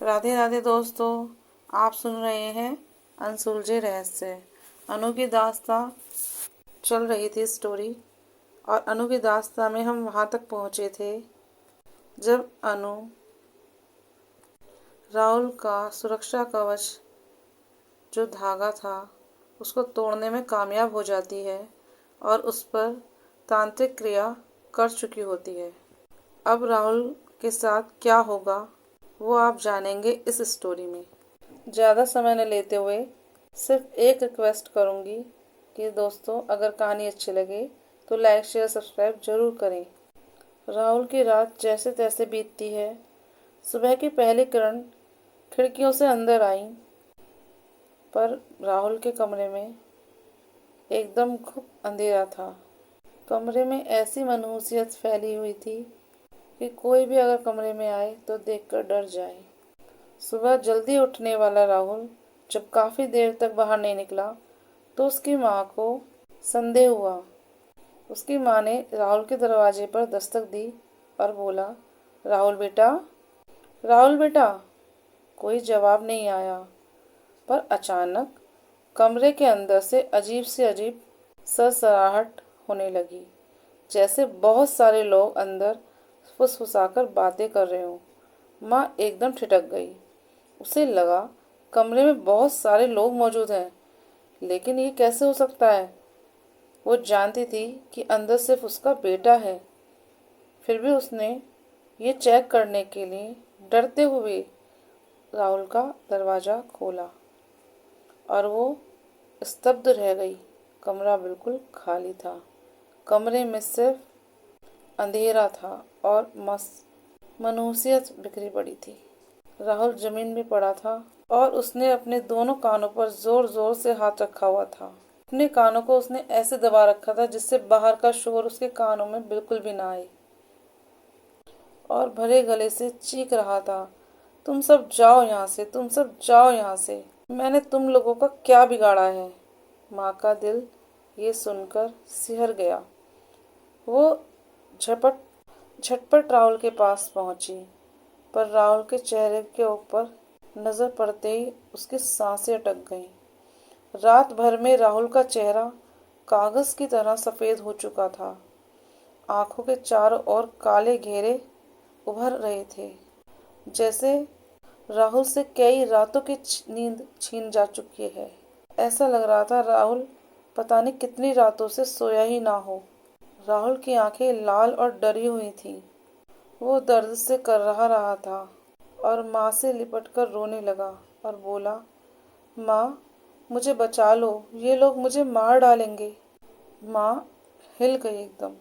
राधे राधे दोस्तों, आप सुन रहे हैं अनसुलझे रहस्य। अनु की दास्तां चल रही थी स्टोरी। और अनु की दास्तां में हम वहाँ तक पहुँचे थे जब अनु राहुल का सुरक्षा कवच जो धागा था उसको तोड़ने में कामयाब हो जाती है और उस पर तांत्रिक क्रिया कर चुकी होती है। अब राहुल के साथ क्या होगा वो आप जानेंगे इस स्टोरी में। ज़्यादा समय न लेते हुए सिर्फ एक रिक्वेस्ट करूँगी कि दोस्तों, अगर कहानी अच्छी लगे तो लाइक शेयर सब्सक्राइब जरूर करें। राहुल की रात जैसे तैसे बीतती है। सुबह की पहली किरण खिड़कियों से अंदर आई, पर राहुल के कमरे में एकदम घुप अंधेरा था। कमरे में ऐसी मनहूसियत फैली हुई थी कि कोई भी अगर कमरे में आए तो देखकर डर जाए। सुबह जल्दी उठने वाला राहुल जब काफी देर तक बाहर नहीं निकला तो उसकी माँ को संदेह हुआ। उसकी माँ ने राहुल के दरवाजे पर दस्तक दी और बोला, राहुल बेटा, राहुल बेटा। कोई जवाब नहीं आया, पर अचानक कमरे के अंदर से अजीब सरसराहट होने लगी, जैसे बहुत सारे लोग अंदर फुसफुसाकर बातें कर रहे हों। माँ एकदम ठिठक गई। उसे लगा कमरे में बहुत सारे लोग मौजूद हैं, लेकिन ये कैसे हो सकता है। वो जानती थी कि अंदर सिर्फ उसका बेटा है, फिर भी उसने ये चेक करने के लिए डरते हुए राहुल का दरवाज़ा खोला और वो स्तब्ध रह गई। कमरा बिल्कुल खाली था। कमरे में सिर्फ अंधेरा था और मनहूसियत बिखरी पड़ी थी। राहुल जमीन में पड़ा था और उसने अपने दोनों कानों पर जोर जोर से हाथ रखा हुआ था। अपने कानों को उसने ऐसे दबा रखा था जिससे बाहर का शोर उसके कानों में बिल्कुल भी ना आए, और भरे गले से चीख रहा था, तुम सब जाओ यहाँ से, तुम सब जाओ यहाँ से। मैंने तुम लोगों का क्या बिगाड़ा है। माँ का दिल ये सुनकर सिहर गया। वो झटपट राहुल के पास पहुंची, पर राहुल के चेहरे के ऊपर नजर पड़ते ही उसकी सांसें अटक गईं। रात भर में राहुल का चेहरा कागज की तरह सफेद हो चुका था। आंखों के चारों ओर काले घेरे उभर रहे थे, जैसे राहुल से कई रातों की नींद छीन जा चुकी है। ऐसा लग रहा था राहुल पता नहीं कितनी रातों से सोया ही ना हो। राहुल की आंखें लाल और डरी हुई थीं। वो दर्द से कर रहा था और माँ से लिपटकर रोने लगा और बोला, माँ, मुझे बचा लो, ये लोग मुझे मार डालेंगे। माँ हिल गई एकदम।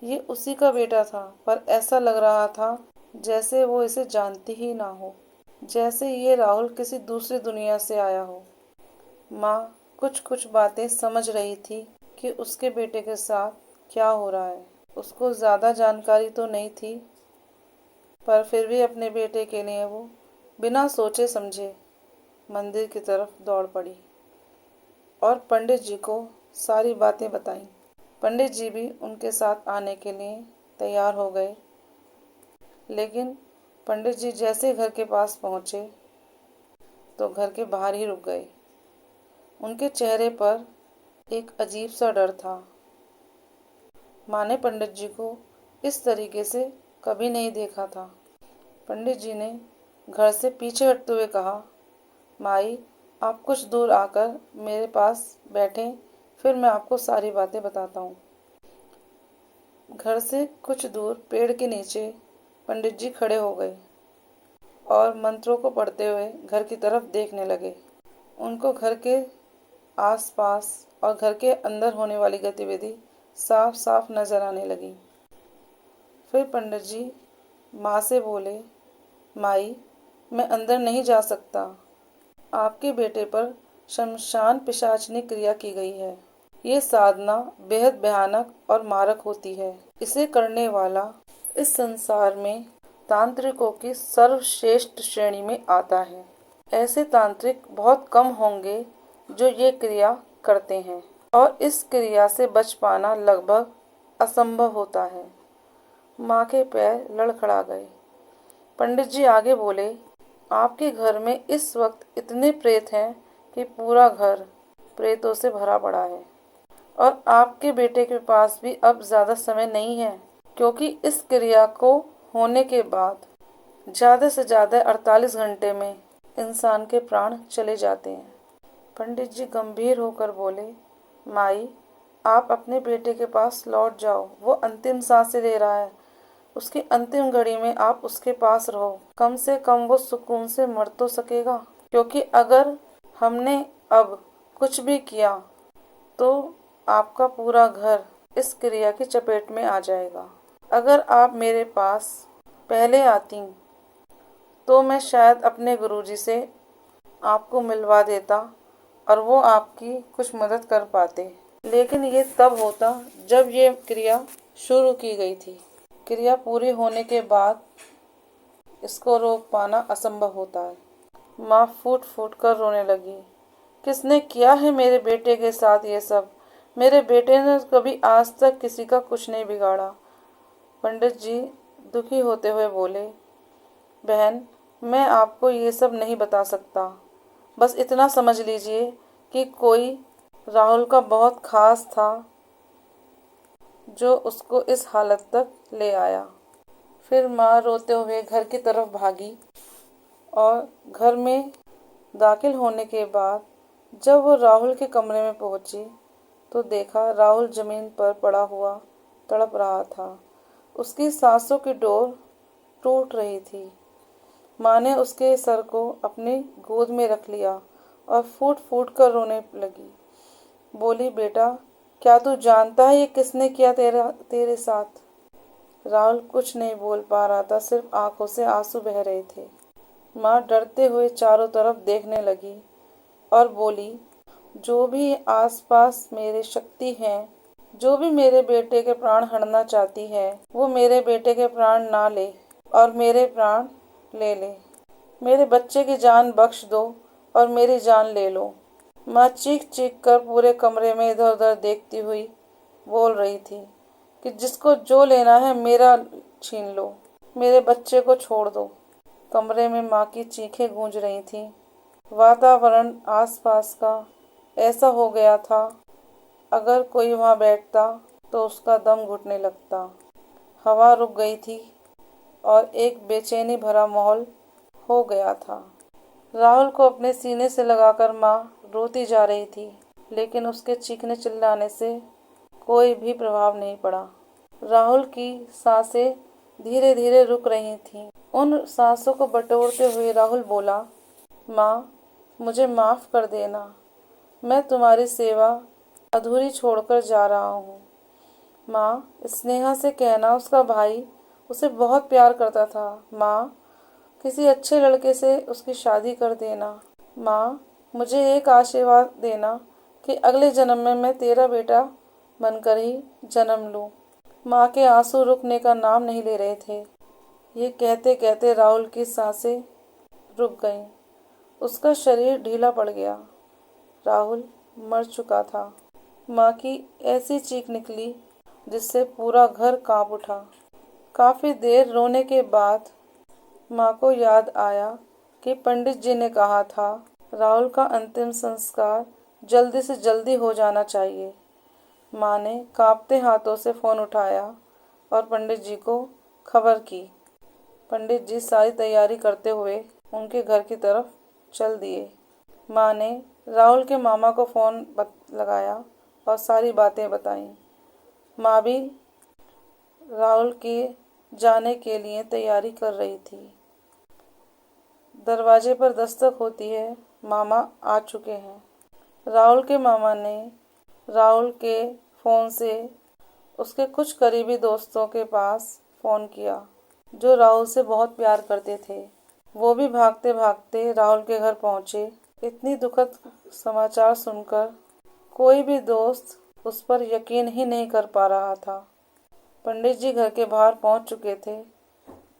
ये उसी का बेटा था, पर ऐसा लग रहा था जैसे वो इसे जानती ही ना हो, जैसे ये राहुल किसी दूसरी दुनिया से आया हो। माँ कुछ कुछ बातें समझ रही थी कि उसके बेटे के साथ क्या हो रहा है। उसको ज़्यादा जानकारी तो नहीं थी, पर फिर भी अपने बेटे के लिए वो बिना सोचे समझे मंदिर की तरफ दौड़ पड़ी और पंडित जी को सारी बातें बताईं। पंडित जी भी उनके साथ आने के लिए तैयार हो गए, लेकिन पंडित जी जैसे घर के पास पहुंचे तो घर के बाहर ही रुक गए। उनके चेहरे पर एक अजीब सा डर था। माँ ने पंडित जी को इस तरीके से कभी नहीं देखा था। पंडित जी ने घर से पीछे हटते हुए कहा, माई, आप कुछ दूर आकर मेरे पास बैठें, फिर मैं आपको सारी बातें बताता हूँ। घर से कुछ दूर पेड़ के नीचे पंडित जी खड़े हो गए और मंत्रों को पढ़ते हुए घर की तरफ देखने लगे। उनको घर के आसपास और घर के अंदर होने वाली गतिविधि साफ साफ नजर आने लगी। फिर पंडित जी माँ से बोले, माई, मैं अंदर नहीं जा सकता। आपके बेटे पर शमशान पिशाचनी क्रिया की गई है। ये साधना बेहद भयानक और मारक होती है। इसे करने वाला इस संसार में तांत्रिकों की सर्वश्रेष्ठ श्रेणी में आता है। ऐसे तांत्रिक बहुत कम होंगे जो ये क्रिया करते हैं, और इस क्रिया से बच पाना लगभग असंभव होता है। माँ के पैर लड़खड़ा गए। पंडित जी आगे बोले, आपके घर में इस वक्त इतने प्रेत हैं कि पूरा घर प्रेतों से भरा पड़ा है। और आपके बेटे के पास भी अब ज़्यादा समय नहीं है, क्योंकि इस क्रिया को होने के बाद ज़्यादा से ज़्यादा 48 घंटे में इंसान के प्राण चले जाते हैं। पंडित जी गंभीर होकर बोले, माई, आप अपने बेटे के पास लौट जाओ। वो अंतिम सांसें ले रहा है। उसकी अंतिम घड़ी में आप उसके पास रहो। कम से कम वो सुकून से मर तो सकेगा। क्योंकि अगर हमने अब कुछ भी किया तो आपका पूरा घर इस क्रिया की चपेट में आ जाएगा। अगर आप मेरे पास पहले आती तो मैं शायद अपने गुरुजी से आपको मिलवा देता और वो आपकी कुछ मदद कर पाते। लेकिन ये तब होता जब ये क्रिया शुरू की गई थी। क्रिया पूरी होने के बाद इसको रोक पाना असंभव होता है। माँ फूट फूट कर रोने लगी। किसने किया है मेरे बेटे के साथ ये सब? मेरे बेटे ने कभी आज तक किसी का कुछ नहीं बिगाड़ा। पंडित जी दुखी होते हुए बोले, बहन, मैं आपको ये सब नहीं बता सकता। बस इतना समझ लीजिए कि कोई राहुल का बहुत खास था जो उसको इस हालत तक ले आया। फिर माँ रोते हुए घर की तरफ भागी और घर में दाखिल होने के बाद जब वो राहुल के कमरे में पहुंची तो देखा राहुल जमीन पर पड़ा हुआ तड़प रहा था। उसकी सांसों की डोर टूट रही थी। माँ ने उसके सर को अपनी गोद में रख लिया और फूट फूट कर रोने लगी। बोली, बेटा, क्या तू जानता है ये किसने किया तेरे साथ? राहुल कुछ नहीं बोल पा रहा था, सिर्फ आंखों से आंसू बह रहे थे। माँ डरते हुए चारों तरफ देखने लगी और बोली, जो भी आसपास मेरे शक्ति है, जो भी मेरे बेटे के प्राण हरना चाहती है, वो मेरे बेटे के प्राण ना ले और मेरे प्राण ले ले। मेरे बच्चे की जान बख्श दो और मेरी जान ले लो। माँ चीख चीख कर पूरे कमरे में इधर उधर देखती हुई बोल रही थी कि जिसको जो लेना है मेरा छीन लो, मेरे बच्चे को छोड़ दो। कमरे में माँ की चीखें गूंज रही थीं। वातावरण आसपास का ऐसा हो गया था, अगर कोई वहाँ बैठता तो उसका दम घुटने लगता। हवा रुक गई थी और एक बेचैनी भरा माहौल हो गया था। राहुल को अपने सीने से लगाकर माँ रोती जा रही थी, लेकिन उसके चीखने चिल्लाने से कोई भी प्रभाव नहीं पड़ा। राहुल की सांसें धीरे धीरे रुक रही थीं। उन सांसों को बटोरते हुए राहुल बोला, माँ, मुझे माफ़ कर देना। मैं तुम्हारी सेवा अधूरी छोड़कर जा रहा हूँ। माँ, स्नेहा से कहना उसका भाई उसे बहुत प्यार करता था। माँ, किसी अच्छे लड़के से उसकी शादी कर देना। माँ, मुझे एक आशीर्वाद देना कि अगले जन्म में मैं तेरा बेटा बनकर ही जन्म लूँ। माँ के आंसू रुकने का नाम नहीं ले रहे थे। ये कहते कहते राहुल की सांसें रुक गईं। उसका शरीर ढीला पड़ गया। राहुल मर चुका था। माँ की ऐसी चीख निकली जिससे पूरा घर कांप उठा। काफ़ी देर रोने के बाद माँ को याद आया कि पंडित जी ने कहा था राहुल का अंतिम संस्कार जल्दी से जल्दी हो जाना चाहिए। माँ ने कांपते हाथों से फ़ोन उठाया और पंडित जी को खबर की। पंडित जी सारी तैयारी करते हुए उनके घर की तरफ चल दिए। माँ ने राहुल के मामा को फ़ोन लगाया और सारी बातें बताईं। माँ भी राहुल के जाने के लिए तैयारी कर रही थी। दरवाजे पर दस्तक होती है। मामा आ चुके हैं। राहुल के मामा ने राहुल के फ़ोन से उसके कुछ करीबी दोस्तों के पास फ़ोन किया जो राहुल से बहुत प्यार करते थे। वो भी भागते भागते राहुल के घर पहुँचे। इतनी दुखद समाचार सुनकर कोई भी दोस्त उस पर यकीन ही नहीं कर पा रहा था। पंडित जी घर के बाहर पहुँच चुके थे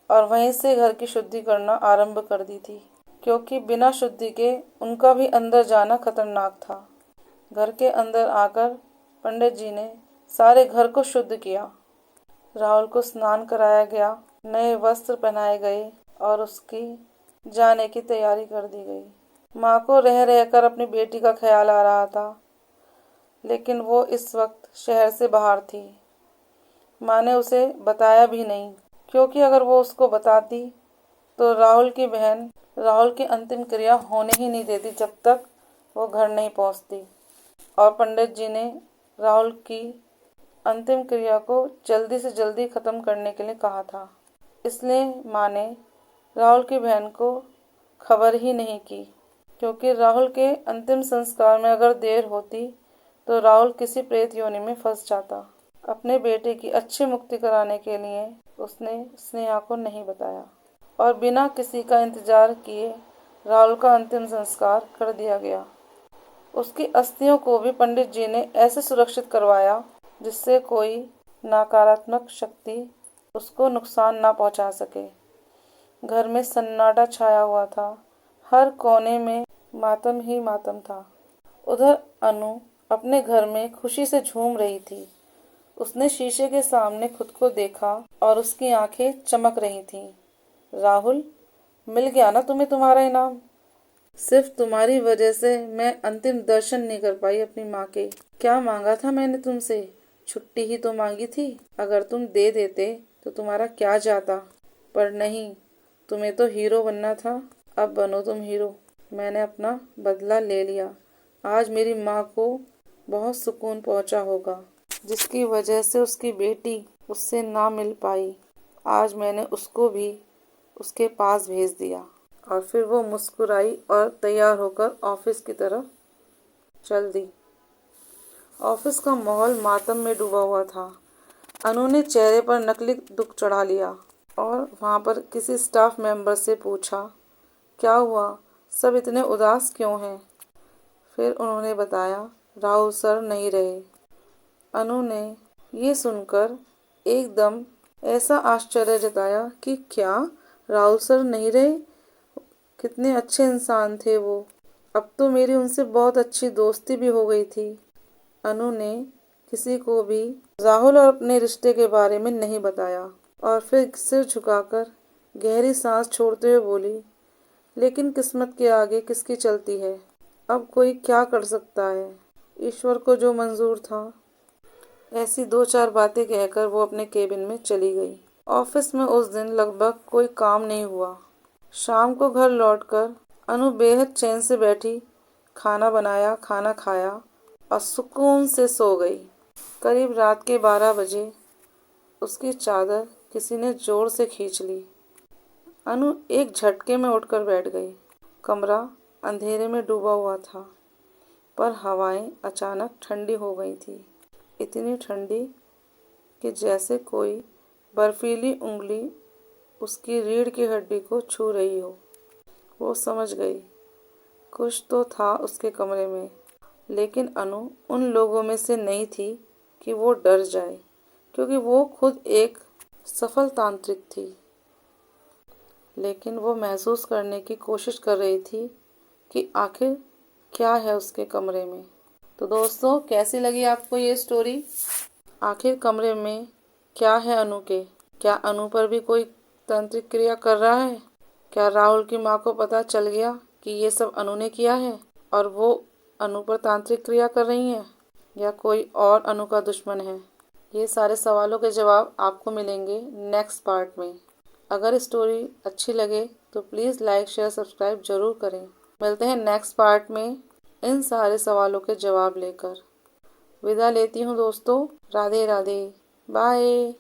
और वहीं से घर की शुद्धि करना आरंभ कर दी थी, क्योंकि बिना शुद्धि के उनका भी अंदर जाना खतरनाक था। घर के अंदर आकर पंडित जी ने सारे घर को शुद्ध किया। राहुल को स्नान कराया गया, नए वस्त्र पहनाए गए और उसकी जाने की तैयारी कर दी गई। माँ को रह रहकर अपनी बेटी का ख्याल आ रहा था, लेकिन वो इस वक्त शहर से बाहर थी। माँ ने उसे बताया भी नहीं, क्योंकि अगर वो उसको बताती तो राहुल की बहन राहुल की अंतिम क्रिया होने ही नहीं देती जब तक वो घर नहीं पहुंचती। और पंडित जी ने राहुल की अंतिम क्रिया को जल्दी से जल्दी खत्म करने के लिए कहा था। इसलिए माँ ने राहुल की बहन को खबर ही नहीं की, क्योंकि राहुल के अंतिम संस्कार में अगर देर होती तो राहुल किसी प्रेत योनि में फंस जाता। अपने बेटे की अच्छी मुक्ति कराने के लिए उसने स्नेहा को नहीं बताया और बिना किसी का इंतजार किए राहुल का अंतिम संस्कार कर दिया गया। उसकी अस्थियों को भी पंडित जी ने ऐसे सुरक्षित करवाया जिससे कोई नकारात्मक शक्ति उसको नुकसान ना पहुंचा सके। घर में सन्नाटा छाया हुआ था, हर कोने में मातम ही मातम था। उधर अनु अपने घर में खुशी से झूम रही थी। उसने शीशे के सामने खुद को देखा और उसकी आंखें चमक रही थीं। राहुल, मिल गया ना तुम्हें तुम्हारा इनाम। सिर्फ तुम्हारी वजह से मैं अंतिम दर्शन नहीं कर पाई अपनी माँ के। क्या मांगा था मैंने तुमसे? छुट्टी ही तो मांगी थी। अगर तुम दे देते तो तुम्हारा क्या जाता, पर नहीं, तुम्हें तो हीरो बनना था। अब बनो तुम हीरो। मैंने अपना बदला ले लिया। आज मेरी माँ को बहुत सुकून पहुँचा होगा, जिसकी वजह से उसकी बेटी उससे ना मिल पाई। आज मैंने उसको भी उसके पास भेज दिया। और फिर वो मुस्कुराई और तैयार होकर ऑफिस की तरफ चल दी। ऑफिस का माहौल मातम में डूबा हुआ था। अनु ने चेहरे पर नकली दुख चढ़ा लिया और वहाँ पर किसी स्टाफ मेंबर से पूछा, क्या हुआ, सब इतने उदास क्यों हैं? फिर उन्होंने बताया, राहुल सर नहीं रहे। अनु ने ये सुनकर एकदम ऐसा आश्चर्य जताया कि क्या राहुल सर नहीं रहे? कितने अच्छे इंसान थे वो। अब तो मेरी उनसे बहुत अच्छी दोस्ती भी हो गई थी। अनु ने किसी को भी राहुल और अपने रिश्ते के बारे में नहीं बताया और फिर सिर झुकाकर गहरी सांस छोड़ते हुए बोली, लेकिन किस्मत के आगे किसकी चलती है? अब कोई क्या कर सकता है? ईश्वर को जो मंजूर था। ऐसी दो चार बातें कहकर वो अपने केबिन में चली गई। ऑफिस में उस दिन लगभग कोई काम नहीं हुआ। शाम को घर लौटकर अनु बेहद चैन से बैठी, खाना बनाया, खाना खाया और सुकून से सो गई। करीब रात के 12 बजे उसकी चादर किसी ने जोर से खींच ली। अनु एक झटके में उठकर बैठ गई। कमरा अंधेरे में डूबा हुआ था, पर हवाएं अचानक ठंडी हो गई थी। इतनी ठंडी कि जैसे कोई बर्फीली उंगली उसकी रीढ़ की हड्डी को छू रही हो। वो समझ गई कुछ तो था उसके कमरे में, लेकिन अनु उन लोगों में से नहीं थी कि वो डर जाए, क्योंकि वो खुद एक सफल तांत्रिक थी। लेकिन वो महसूस करने की कोशिश कर रही थी कि आखिर क्या है उसके कमरे में। तो दोस्तों, कैसी लगी आपको ये स्टोरी? आखिर कमरे में क्या है अनु के? क्या अनु पर भी कोई तांत्रिक क्रिया कर रहा है? क्या राहुल की माँ को पता चल गया कि ये सब अनु ने किया है और वो अनु पर तांत्रिक क्रिया कर रही है, या कोई और अनु का दुश्मन है? ये सारे सवालों के जवाब आपको मिलेंगे नेक्स्ट पार्ट में। अगर स्टोरी अच्छी लगे तो प्लीज़ लाइक, शेयर, सब्सक्राइब जरूर करें। मिलते हैं नेक्स्ट पार्ट में इन सारे सवालों के जवाब लेकर। विदा लेती हूँ दोस्तों। राधे राधे। बाय।